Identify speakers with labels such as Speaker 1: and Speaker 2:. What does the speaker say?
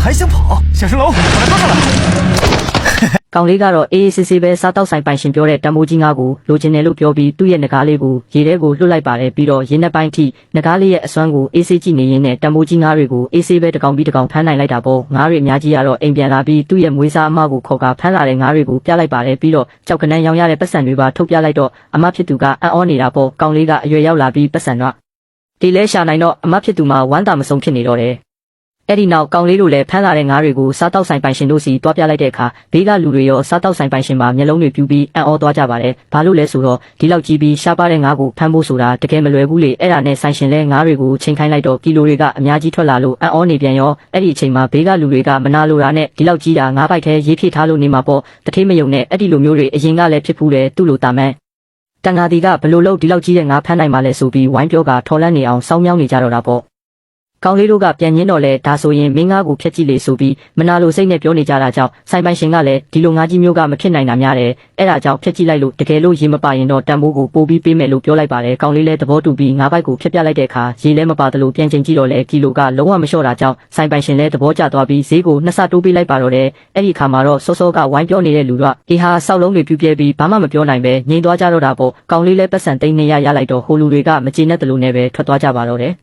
Speaker 1: 还想跑？小神龙，把他抓上来！
Speaker 2: ကောင်လေးကတော့အေးစစ်စစ်ပဲစားတောက်ဆိုင်ပိုင်ရှင်ပြောတဲ့တမိုးကြီးငါးကိုလိုချင်တယ်လို့ပြောပြီးသူ့ရဲ့ငကားလေးကိုရေထဲကိုလွှတ်လိုက်ပါတယ်ပြီးတော့ရင်းနှက်ပိုင်းထိငကားလေးရဲ့အစွမ်းကိုအေးဆေးကြည့်နေရင်းနဲ့တမိုးကြီးငါးတွေကိုအေးဆေးပဲတစ်ကောင်ပြီးတစ်ကောင်ဖမ်းနိုင်လိုက်တာပေါ့ငါးတွေအများကြီးကတော့အိမ်ပြန်လာပြီးသူ့ရဲ့မွေးစားအမကိုခေါ်ကဖမ်းလာတဲ့ငါးတွေကိုပြလိုက်ပါတယ်ပြီးတော့ကြောက်ကနန်းရောင်ရတဲ့ပတ်စံတွေပါထုတ်ပြလိုက်တော့အမဖြစ်သူကအံ့ဩနေတာပေါ့ကောင်လေးကအရွယ်ရောက်လာပြီးပတ်စံတော့ဒီလဲရှာနိုင်တော့အမဖြစ်သူမှာဝမ်းသာမဆုံးဖြစ်နေတော့တယ် အဲ့ဒီနောက်ကောင်လေးတို့လည်းဖမ်းလာတဲ့ငါးတွေကိုစားတောက်ဆိုင်ပိုင်ရှင်တို့စီတွားပြလိုက်တဲ့အခါဘေးကလူတွေရောစားတောက်ဆိုင်ပိုင်ရှင်မှာမျက်လုံးတွေပြူပြီးအံ့ဩသွားကြပါတယ်။ဘာလို့လဲဆိုတော့ဒီလောက်ကြီးပြီးရှားပါတဲ့ငါးကိုဖမ်းဖို့ဆိုတာတကယ်မလွယ်ဘူးလေ။အဲ့ဒါနဲ့ဆိုင်ရှင်လဲငါးတွေကိုချိန်ခိုင်းလိုက်တော့ကီလိုတွေကအများကြီးထွက်လာလို့အံ့ဩနေပြန်ရောအဲ့ဒီအချိန်မှာဘေးကလူတွေကမနာလိုတာနဲ့ဒီလောက်ကြီးတာငါးပိုက်ထဲရေးဖြည့်ထားလို့နေမှာပေါ့တထေးမယုံနဲ့အဲ့ဒီလိုမျိုးတွေအရင်ကလည်းဖြစ်ဖူးတယ်သူ့လိုတာမန်တန်ဃာတီကဘလို့လို့ဒီလောက်ကြီးတဲ့ငါးဖမ်းနိုင်မှလဲဆိုပြီးဝိုင်းပြောကထော်လန့်နေအောင်စောင်းမြောင်းနေကြတော့တာပေါ့ ကောင်လေးတို့ကပြန်ညင်းတော့လဲဒါဆိုရင်မင်းငါးကိုဖျက်ကြည့်လေဆိုပြီးမနာလိုစိတ်နဲ့ပြောနေကြတာကြောင့်ဆိုင်ပိုင်ရှင်ကလည်းဒီလိုငါးကြီးမျိုးကမဖြစ်နိုင်တာများတယ်အဲ့ဒါကြောင့်ဖျက်ကြည့်လိုက်လို့တကယ်လို့ရေမပါရင်တော့တန်ဖိုးကိုပို့ပြီးပေးမယ်လို့ပြောလိုက်ပါတယ်ကောင်လေးလည်းသဘောတူပြီးငါးပိုက်ကိုဖျက်ပြလိုက်တဲ့အခါရေလည်းမပါသလိုပြန်ချိန်ကြည့်တော့လဲကီလိုကလုံးဝမလျှော့တာကြောင့်ဆိုင်ပိုင်ရှင်လည်းသဘောကျသွားပြီးဈေးကိုနှစ်ဆတိုးပေးလိုက်ပါတော့တယ်အဲ့ဒီအခါမှာတော့စောစောကဝိုင်းပြောနေတဲ့လူကဒီဟာဆောက်လုံးတွေပြူပြဲပြီးဘာမှမပြောနိုင်ပဲငြိမ်သွားကြတော့တာပေါ့ကောင်လေးလည်းပတ်စံသိန်း200ရလိုက်တော့ဟိုလူတွေကမကျေနပ်တယ်လို့နဲ့ပဲထွက်သွားကြပါတော့တယ်